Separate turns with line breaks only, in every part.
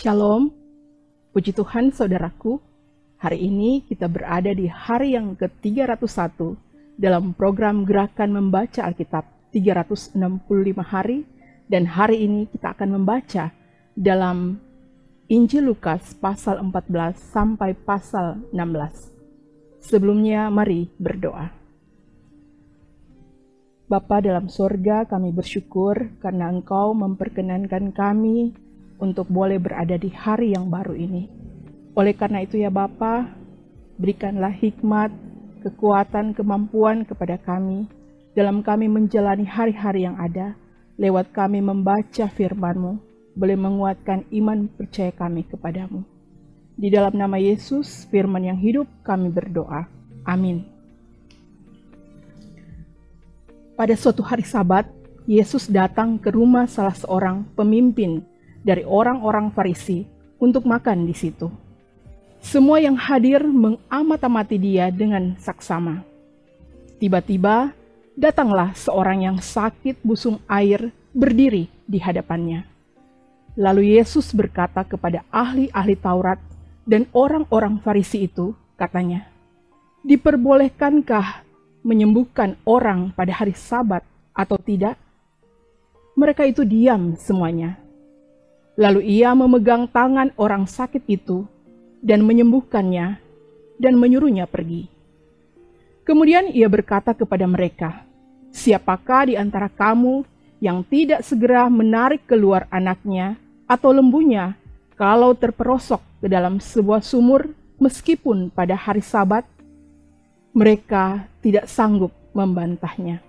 Shalom, puji Tuhan saudaraku. Hari ini kita berada di hari yang ke-301 dalam program Gerakan Membaca Alkitab 365 hari, dan hari ini kita akan membaca dalam Injil Lukas pasal 14 sampai pasal 16. Sebelumnya mari berdoa. Bapa dalam sorga, kami bersyukur karena Engkau memperkenankan kami untuk boleh berada di hari yang baru ini. Oleh karena itu ya Bapa, berikanlah hikmat, kekuatan, kemampuan kepada kami dalam kami menjalani hari-hari yang ada. Lewat kami membaca firman-Mu, boleh menguatkan iman percaya kami kepadamu. Di dalam nama Yesus, firman yang hidup, kami berdoa. Amin. Pada suatu hari Sabat, Yesus datang ke rumah salah seorang pemimpin dari orang-orang Farisi untuk makan di situ. Semua yang hadir mengamati dia dengan saksama. Tiba-tiba datanglah seorang yang sakit busung air berdiri di hadapannya. Lalu Yesus berkata kepada ahli-ahli Taurat dan orang-orang Farisi itu, katanya, "Diperbolehkankah menyembuhkan orang pada hari Sabat atau tidak?" Mereka itu diam semuanya. Lalu ia memegang tangan orang sakit itu dan menyembuhkannya dan menyuruhnya pergi. Kemudian ia berkata kepada mereka, "Siapakah di antara kamu yang tidak segera menarik keluar anaknya atau lembunya kalau terperosok ke dalam sebuah sumur meskipun pada hari Sabat?" Mereka tidak sanggup membantahnya.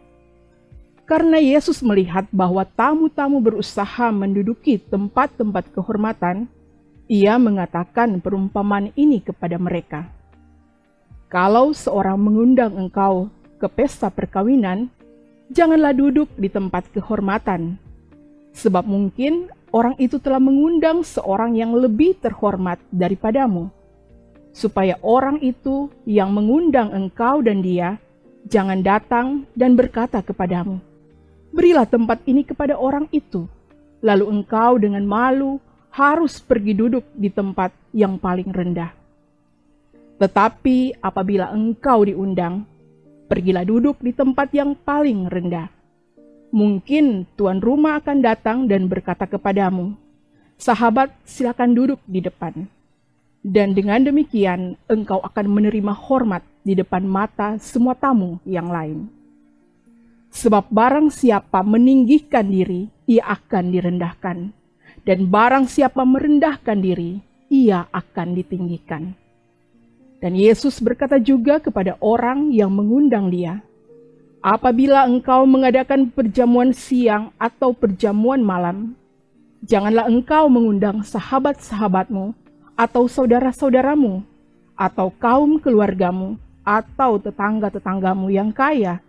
Karena Yesus melihat bahwa tamu-tamu berusaha menduduki tempat-tempat kehormatan, ia mengatakan perumpamaan ini kepada mereka. "Kalau seorang mengundang engkau ke pesta perkawinan, janganlah duduk di tempat kehormatan, sebab mungkin orang itu telah mengundang seorang yang lebih terhormat daripadamu, supaya orang itu yang mengundang engkau dan dia jangan datang dan berkata kepadamu, 'Berilah tempat ini kepada orang itu,' lalu engkau dengan malu harus pergi duduk di tempat yang paling rendah. Tetapi apabila engkau diundang, pergilah duduk di tempat yang paling rendah. Mungkin tuan rumah akan datang dan berkata kepadamu, 'Sahabat, silakan duduk di depan.' Dan dengan demikian engkau akan menerima hormat di depan mata semua tamu yang lain. Sebab barang siapa meninggikan diri, ia akan direndahkan. Dan barang siapa merendahkan diri, ia akan ditinggikan." Dan Yesus berkata juga kepada orang yang mengundang dia, "Apabila engkau mengadakan perjamuan siang atau perjamuan malam, janganlah engkau mengundang sahabat-sahabatmu, atau saudara-saudaramu, atau kaum keluargamu, atau tetangga-tetanggamu yang kaya,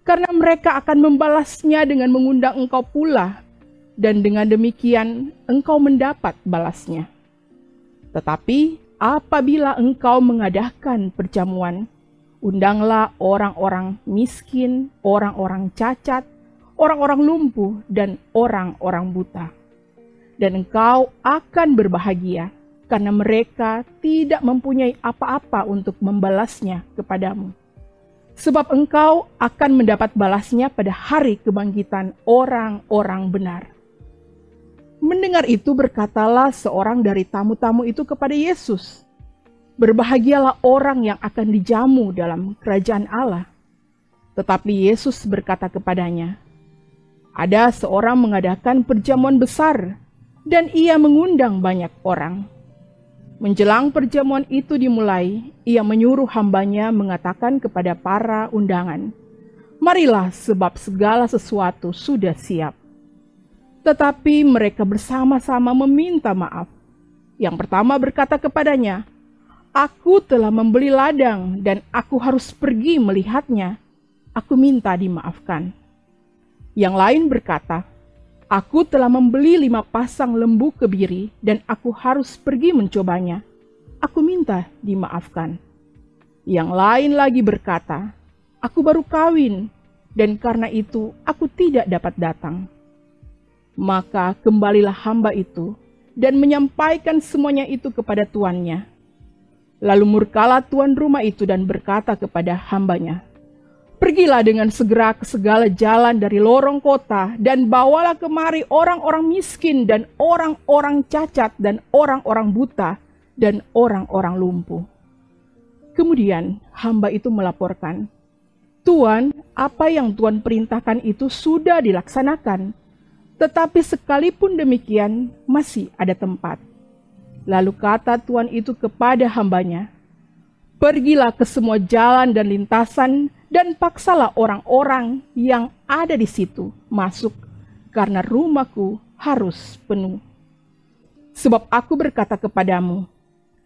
karena mereka akan membalasnya dengan mengundang engkau pula, dan dengan demikian engkau mendapat balasnya. Tetapi apabila engkau mengadakan perjamuan, undanglah orang-orang miskin, orang-orang cacat, orang-orang lumpuh, dan orang-orang buta. Dan engkau akan berbahagia, karena mereka tidak mempunyai apa-apa untuk membalasnya kepadamu. Sebab engkau akan mendapat balasnya pada hari kebangkitan orang-orang benar." Mendengar itu berkatalah seorang dari tamu-tamu itu kepada Yesus, "Berbahagialah orang yang akan dijamu dalam kerajaan Allah." Tetapi Yesus berkata kepadanya, "Ada seorang mengadakan perjamuan besar, dan ia mengundang banyak orang. Menjelang perjamuan itu dimulai, ia menyuruh hambanya mengatakan kepada para undangan, 'Marilah, sebab segala sesuatu sudah siap.' Tetapi mereka bersama-sama meminta maaf. Yang pertama berkata kepadanya, 'Aku telah membeli ladang dan aku harus pergi melihatnya. Aku minta dimaafkan.' Yang lain berkata, 'Aku telah membeli 5 pasang lembu kebiri dan aku harus pergi mencobanya. Aku minta dimaafkan.' Yang lain lagi berkata, 'Aku baru kawin dan karena itu aku tidak dapat datang.' Maka kembalilah hamba itu dan menyampaikan semuanya itu kepada tuannya. Lalu murkalah tuan rumah itu dan berkata kepada hambanya, "Pergilah dengan segera ke segala jalan dari lorong kota dan bawalah kemari orang-orang miskin dan orang-orang cacat dan orang-orang buta dan orang-orang lumpuh." Kemudian hamba itu melaporkan, "Tuan, apa yang Tuan perintahkan itu sudah dilaksanakan, tetapi sekalipun demikian masih ada tempat." Lalu kata tuan itu kepada hambanya, "Pergilah ke semua jalan dan lintasan dan paksalah orang-orang yang ada di situ masuk, karena rumahku harus penuh. Sebab aku berkata kepadamu,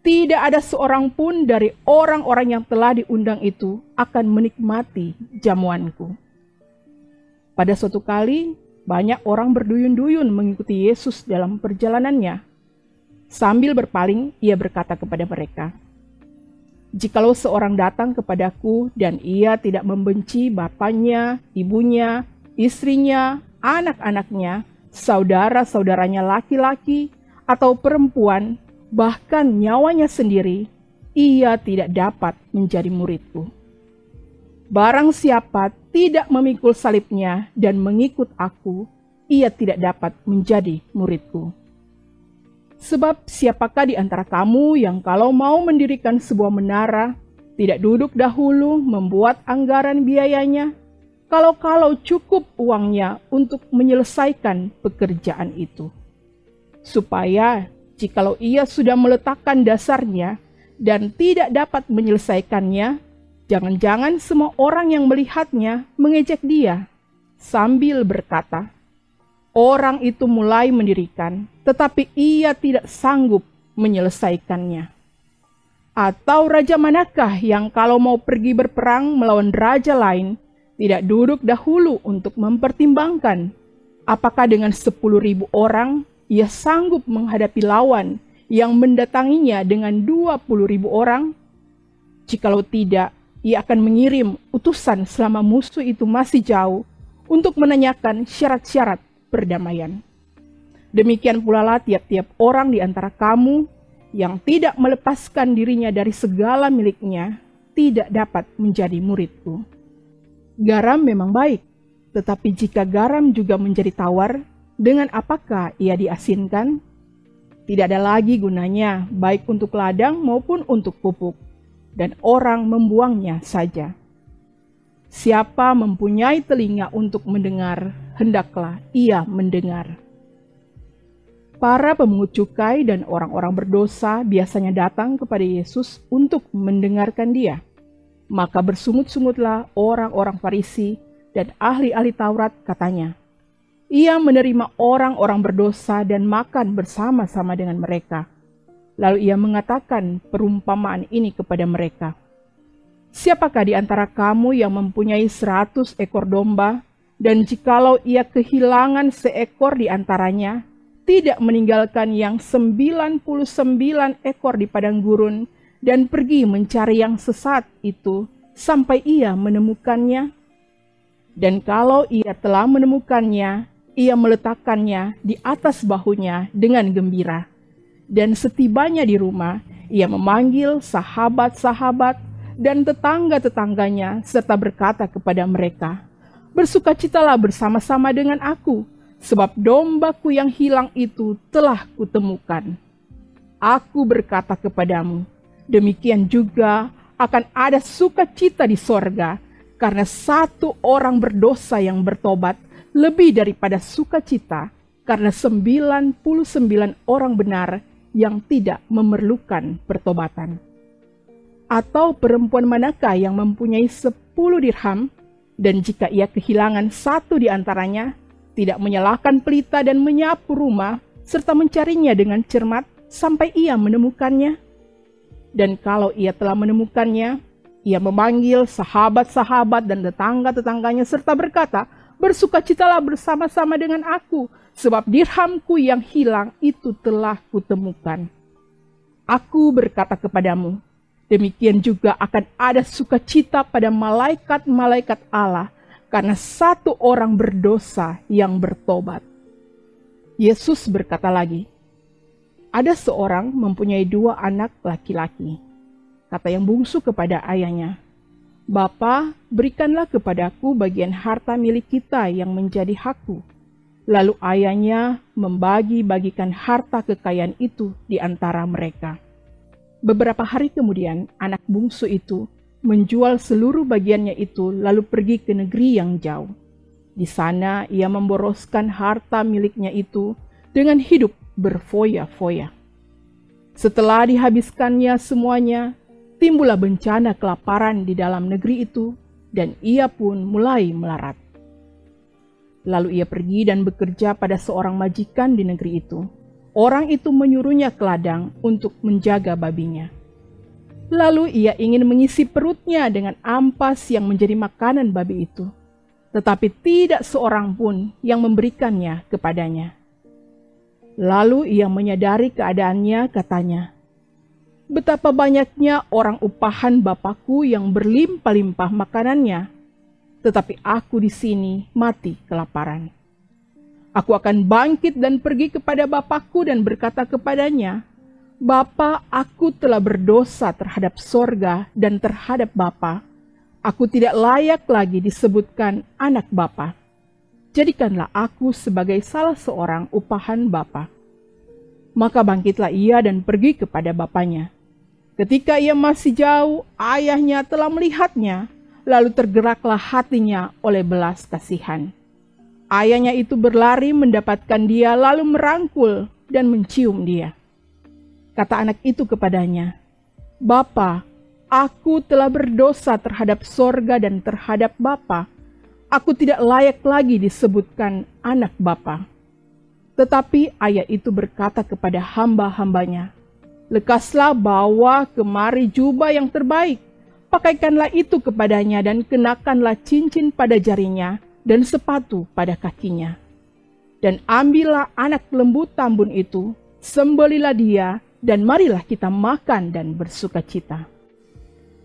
tidak ada seorang pun dari orang-orang yang telah diundang itu akan menikmati jamuanku." Pada suatu kali, banyak orang berduyun-duyun mengikuti Yesus dalam perjalanannya. Sambil berpaling, ia berkata kepada mereka, "Jikalau seorang datang kepadaku dan ia tidak membenci bapaknya, ibunya, istrinya, anak-anaknya, saudara-saudaranya laki-laki atau perempuan, bahkan nyawanya sendiri, ia tidak dapat menjadi muridku. Barang siapa tidak memikul salibnya dan mengikut aku, ia tidak dapat menjadi muridku. Sebab siapakah di antara kamu yang kalau mau mendirikan sebuah menara, tidak duduk dahulu membuat anggaran biayanya, kalau-kalau cukup uangnya untuk menyelesaikan pekerjaan itu? Supaya jikalau ia sudah meletakkan dasarnya dan tidak dapat menyelesaikannya, jangan-jangan semua orang yang melihatnya mengejek dia, sambil berkata, 'Orang itu mulai mendirikan, tetapi ia tidak sanggup menyelesaikannya.' Atau raja manakah yang kalau mau pergi berperang melawan raja lain, tidak duduk dahulu untuk mempertimbangkan apakah dengan 10.000 orang ia sanggup menghadapi lawan yang mendatanginya dengan 20.000 orang? Jikalau tidak, ia akan mengirim utusan selama musuh itu masih jauh untuk menanyakan syarat-syarat perdamaian. Demikian pula lah tiap-tiap orang di antara kamu yang tidak melepaskan dirinya dari segala miliknya tidak dapat menjadi muridku. Garam memang baik, tetapi jika garam juga menjadi tawar, dengan apakah ia diasinkan? Tidak ada lagi gunanya, baik untuk ladang maupun untuk pupuk, dan orang membuangnya saja. Siapa mempunyai telinga untuk mendengar, hendaklah ia mendengar." Para pemungut cukai dan orang-orang berdosa biasanya datang kepada Yesus untuk mendengarkan dia. Maka bersungut-sungutlah orang-orang Farisi dan ahli-ahli Taurat, katanya, "Ia menerima orang-orang berdosa dan makan bersama-sama dengan mereka." Lalu ia mengatakan perumpamaan ini kepada mereka, "Siapakah di antara kamu yang mempunyai 100 ekor domba, dan jikalau ia kehilangan seekor di antaranya, tidak meninggalkan yang 99 ekor di padang gurun, dan pergi mencari yang sesat itu sampai ia menemukannya? Dan kalau ia telah menemukannya, ia meletakkannya di atas bahunya dengan gembira. Dan setibanya di rumah, ia memanggil sahabat-sahabat dan tetangga-tetangganya, serta berkata kepada mereka, 'Bersukacitalah bersama-sama dengan aku, sebab dombaku yang hilang itu telah kutemukan.' Aku berkata kepadamu, demikian juga akan ada sukacita di sorga, karena satu orang berdosa yang bertobat, lebih daripada sukacita karena 99 orang benar yang tidak memerlukan pertobatan. Atau perempuan manakah yang mempunyai 10 dirham, dan jika ia kehilangan satu di antaranya, tidak menyalakan pelita dan menyapu rumah, serta mencarinya dengan cermat sampai ia menemukannya? Dan kalau ia telah menemukannya, ia memanggil sahabat-sahabat dan tetangga-tetangganya serta berkata, 'Bersukacitalah bersama-sama dengan aku, sebab dirhamku yang hilang itu telah kutemukan.' Aku berkata kepadamu, demikian juga akan ada sukacita pada malaikat-malaikat Allah karena satu orang berdosa yang bertobat." Yesus berkata lagi, Ada seorang mempunyai 2 anak laki-laki. Kata yang bungsu kepada ayahnya, "Bapa, berikanlah kepadaku bagian harta milik kita yang menjadi hakku." Lalu ayahnya membagi-bagikan harta kekayaan itu di antara mereka. Beberapa hari kemudian, anak bungsu itu menjual seluruh bagiannya itu lalu pergi ke negeri yang jauh. Di sana ia memboroskan harta miliknya itu dengan hidup berfoya-foya. Setelah dihabiskannya semuanya, timbullah bencana kelaparan di dalam negeri itu dan ia pun mulai melarat. Lalu ia pergi dan bekerja pada seorang majikan di negeri itu. Orang itu menyuruhnya ke ladang untuk menjaga babinya. Lalu ia ingin mengisi perutnya dengan ampas yang menjadi makanan babi itu. Tetapi tidak seorang pun yang memberikannya kepadanya. Lalu ia menyadari keadaannya, katanya, "Betapa banyaknya orang upahan Bapakku yang berlimpah-limpah makanannya, tetapi aku di sini mati kelaparan. Aku akan bangkit dan pergi kepada Bapakku dan berkata kepadanya, Bapa, aku telah berdosa terhadap sorga dan terhadap Bapa. Aku tidak layak lagi disebutkan anak Bapa. Jadikanlah aku sebagai salah seorang upahan Bapa." Maka bangkitlah ia dan pergi kepada bapaknya. Ketika ia masih jauh, ayahnya telah melihatnya, lalu tergeraklah hatinya oleh belas kasihan. Ayahnya itu berlari mendapatkan dia, lalu merangkul dan mencium dia. Kata anak itu kepadanya, "Bapa, aku telah berdosa terhadap sorga dan terhadap Bapa. Aku tidak layak lagi disebutkan anak Bapa." Tetapi ayah itu berkata kepada hamba-hambanya, "Lekaslah bawa kemari jubah yang terbaik, pakaikanlah itu kepadanya dan kenakanlah cincin pada jarinya dan sepatu pada kakinya. Dan ambillah anak lembu tambun itu, sembelilah dia, dan marilah kita makan dan bersukacita.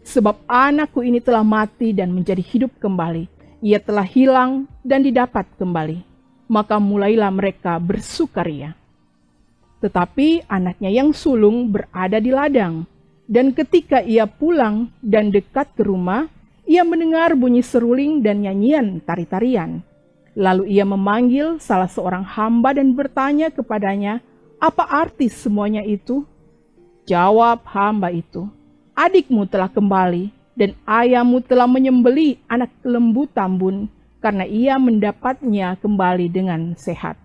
Sebab anakku ini telah mati dan menjadi hidup kembali, ia telah hilang dan didapat kembali." Maka mulailah mereka bersukaria. Tetapi anaknya yang sulung berada di ladang, dan ketika ia pulang dan dekat ke rumah, ia mendengar bunyi seruling dan nyanyian tari-tarian. Lalu ia memanggil salah seorang hamba dan bertanya kepadanya, "Apa arti semuanya itu?" Jawab hamba itu, "Adikmu telah kembali, dan ayahmu telah menyembelih anak lembu tambun, karena ia mendapatnya kembali dengan sehat."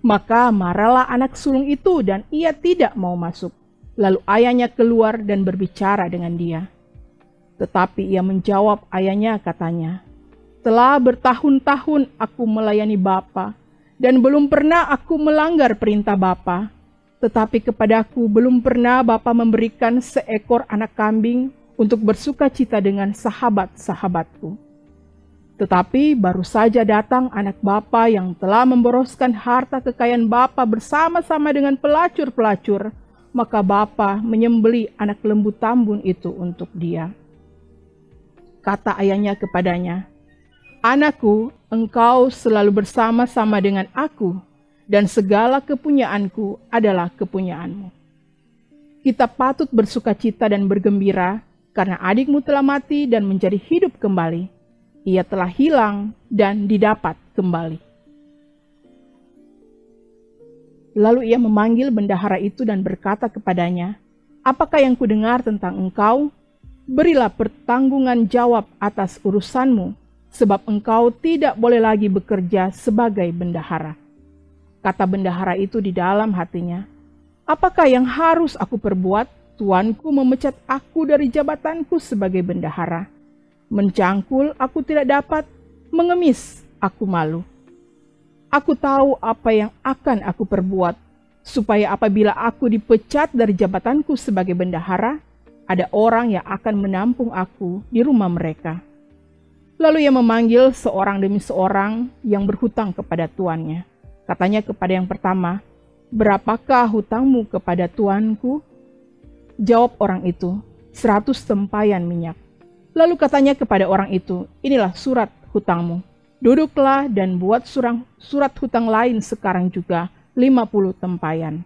Maka marahlah anak sulung itu dan ia tidak mau masuk. Lalu ayahnya keluar dan berbicara dengan dia. Tetapi ia menjawab ayahnya, katanya, "Telah bertahun-tahun aku melayani Bapa, dan belum pernah aku melanggar perintah Bapa. Tetapi kepadaku belum pernah Bapa memberikan seekor anak kambing untuk bersukacita dengan sahabat-sahabatku. Tetapi baru saja datang anak Bapa yang telah memboroskan harta kekayaan Bapa bersama-sama dengan pelacur-pelacur, maka Bapa menyembelih anak lembu tambun itu untuk dia." Kata ayahnya kepadanya, "Anakku, engkau selalu bersama-sama dengan aku, dan segala kepunyaanku adalah kepunyaanmu. Kita patut bersukacita dan bergembira, karena adikmu telah mati dan menjadi hidup kembali. Ia telah hilang dan didapat kembali." Lalu ia memanggil bendahara itu dan berkata kepadanya, "Apakah yang kudengar tentang engkau? Berilah pertanggungan jawab atas urusanmu, sebab engkau tidak boleh lagi bekerja sebagai bendahara." Kata bendahara itu di dalam hatinya, "Apakah yang harus aku perbuat? Tuanku memecat aku dari jabatanku sebagai bendahara. Mencangkul aku tidak dapat, mengemis aku malu. Aku tahu apa yang akan aku perbuat, supaya apabila aku dipecat dari jabatanku sebagai bendahara, ada orang yang akan menampung aku di rumah mereka." Lalu ia memanggil seorang demi seorang yang berhutang kepada tuannya. Katanya kepada yang pertama, "Berapakah hutangmu kepada tuanku?" Jawab orang itu, 100 tempayan minyak. Lalu katanya kepada orang itu, "Inilah surat hutangmu. Duduklah dan buat surat hutang lain sekarang juga 50 tempayan."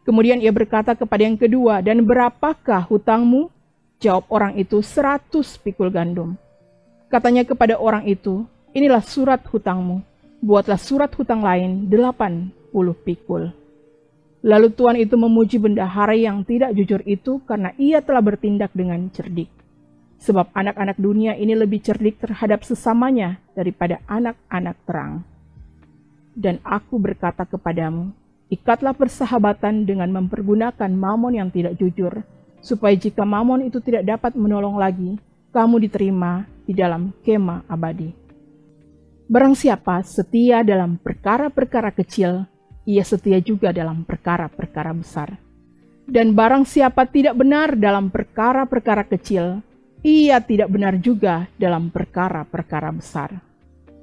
Kemudian ia berkata kepada yang kedua, "Dan berapakah hutangmu?" Jawab orang itu, 100 pikul gandum. Katanya kepada orang itu, "Inilah surat hutangmu. Buatlah surat hutang lain 80 pikul." Lalu tuan itu memuji bendahara yang tidak jujur itu karena ia telah bertindak dengan cerdik. Sebab anak-anak dunia ini lebih cerdik terhadap sesamanya daripada anak-anak terang. Dan aku berkata kepadamu, ikatlah persahabatan dengan mempergunakan mamon yang tidak jujur, supaya jika mamon itu tidak dapat menolong lagi, kamu diterima di dalam kemah abadi. Barang siapa setia dalam perkara-perkara kecil, ia setia juga dalam perkara-perkara besar. Dan barang siapa tidak benar dalam perkara-perkara kecil, ia tidak benar juga dalam perkara-perkara besar.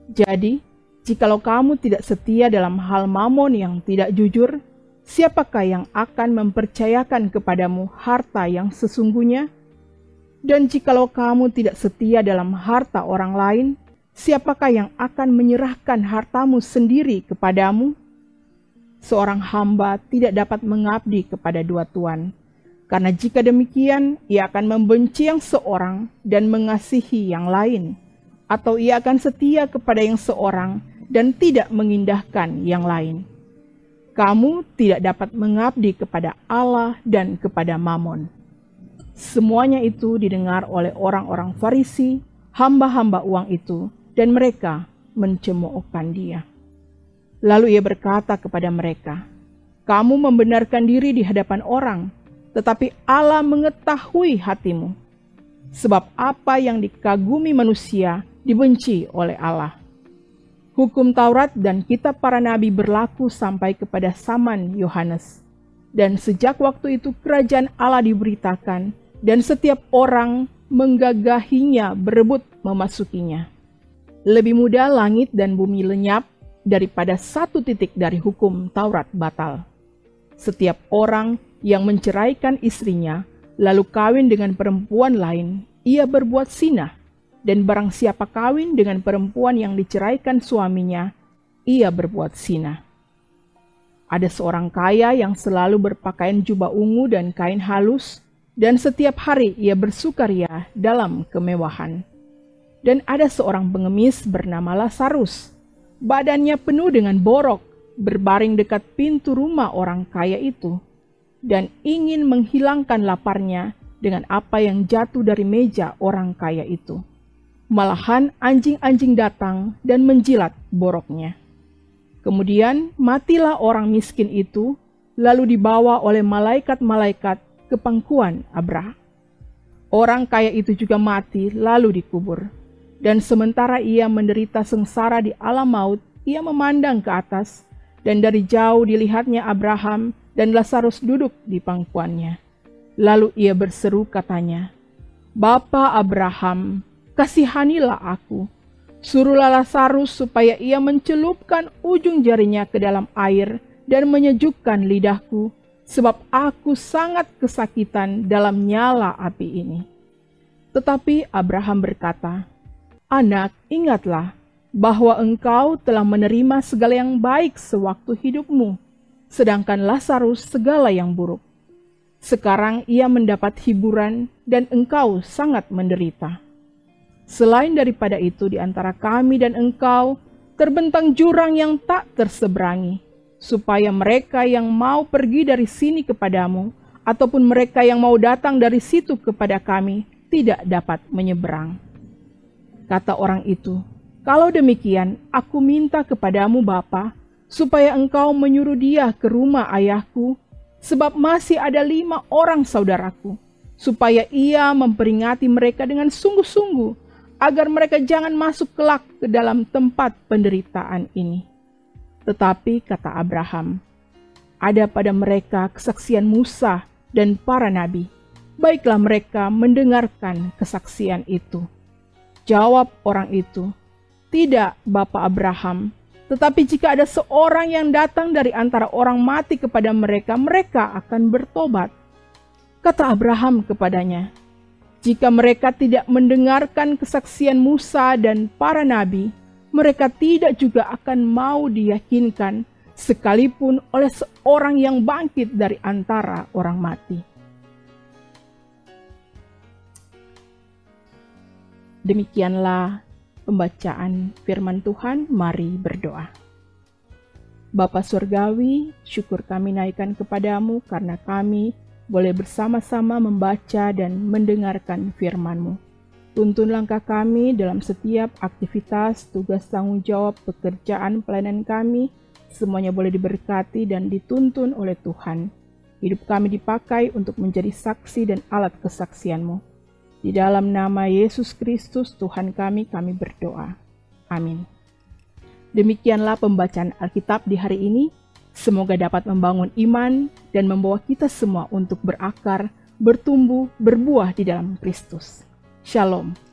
Jadi, jikalau kamu tidak setia dalam hal mamon yang tidak jujur, siapakah yang akan mempercayakan kepadamu harta yang sesungguhnya? Dan jikalau kamu tidak setia dalam harta orang lain, siapakah yang akan menyerahkan hartamu sendiri kepadamu? Seorang hamba tidak dapat mengabdi kepada dua tuan, karena jika demikian, ia akan membenci yang seorang dan mengasihi yang lain, atau ia akan setia kepada yang seorang dan tidak mengindahkan yang lain. Kamu tidak dapat mengabdi kepada Allah dan kepada Mamon. Semuanya itu didengar oleh orang-orang Farisi, hamba-hamba uang itu, dan mereka mencemoohkan dia. Lalu ia berkata kepada mereka, "Kamu membenarkan diri di hadapan orang, tetapi Allah mengetahui hatimu. Sebab apa yang dikagumi manusia dibenci oleh Allah. Hukum Taurat dan kitab para nabi berlaku sampai kepada zaman Yohanes. Dan sejak waktu itu kerajaan Allah diberitakan, dan setiap orang menggagahinya berebut memasukinya. Lebih mudah langit dan bumi lenyap daripada satu titik dari hukum Taurat batal. Setiap orang yang menceraikan istrinya, lalu kawin dengan perempuan lain, ia berbuat zina. Dan barang siapa kawin dengan perempuan yang diceraikan suaminya, ia berbuat zina. Ada seorang kaya yang selalu berpakaian jubah ungu dan kain halus, dan setiap hari ia bersukaria dalam kemewahan. Dan ada seorang pengemis bernama Lazarus, badannya penuh dengan borok, berbaring dekat pintu rumah orang kaya itu, dan ingin menghilangkan laparnya dengan apa yang jatuh dari meja orang kaya itu. Malahan anjing-anjing datang dan menjilat boroknya. Kemudian matilah orang miskin itu, lalu dibawa oleh malaikat-malaikat ke pangkuan Abraham. Orang kaya itu juga mati lalu dikubur. Dan sementara ia menderita sengsara di alam maut, ia memandang ke atas, dan dari jauh dilihatnya Abraham dan Lazarus duduk di pangkuannya. Lalu ia berseru katanya, "Bapa Abraham, kasihanilah aku. Suruhlah Lazarus supaya ia mencelupkan ujung jarinya ke dalam air dan menyejukkan lidahku, sebab aku sangat kesakitan dalam nyala api ini." Tetapi Abraham berkata, "Anak, ingatlah bahwa engkau telah menerima segala yang baik sewaktu hidupmu, sedangkan Lazarus segala yang buruk. Sekarang ia mendapat hiburan dan engkau sangat menderita. Selain daripada itu, di antara kami dan engkau terbentang jurang yang tak terseberangi, supaya mereka yang mau pergi dari sini kepadamu, ataupun mereka yang mau datang dari situ kepada kami, tidak dapat menyeberang." Kata orang itu, "Kalau demikian, aku minta kepadamu Bapa, supaya engkau menyuruh dia ke rumah ayahku, sebab masih ada 5 orang saudaraku, supaya ia memperingati mereka dengan sungguh-sungguh, agar mereka jangan masuk kelak ke dalam tempat penderitaan ini." Tetapi kata Abraham, "Ada pada mereka kesaksian Musa dan para nabi. Baiklah mereka mendengarkan kesaksian itu." Jawab orang itu, "Tidak, Bapak Abraham, tetapi jika ada seorang yang datang dari antara orang mati kepada mereka, mereka akan bertobat." Kata Abraham kepadanya, "Jika mereka tidak mendengarkan kesaksian Musa dan para nabi, mereka tidak juga akan mau diyakinkan sekalipun oleh seorang yang bangkit dari antara orang mati. Demikianlah pembacaan firman Tuhan. Mari berdoa. Bapa Surgawi, syukur kami naikkan kepadamu karena kami boleh bersama-sama membaca dan mendengarkan firman-Mu. Tuntun langkah kami dalam setiap aktivitas, tugas, tanggung jawab, pekerjaan, pelayanan kami, semuanya boleh diberkati dan dituntun oleh Tuhan. Hidup kami dipakai untuk menjadi saksi dan alat kesaksian-Mu. Di dalam nama Yesus Kristus Tuhan kami berdoa. Amin. Demikianlah pembacaan Alkitab di hari ini. Semoga dapat membangun iman dan membawa kita semua untuk berakar, bertumbuh, berbuah di dalam Kristus. Shalom.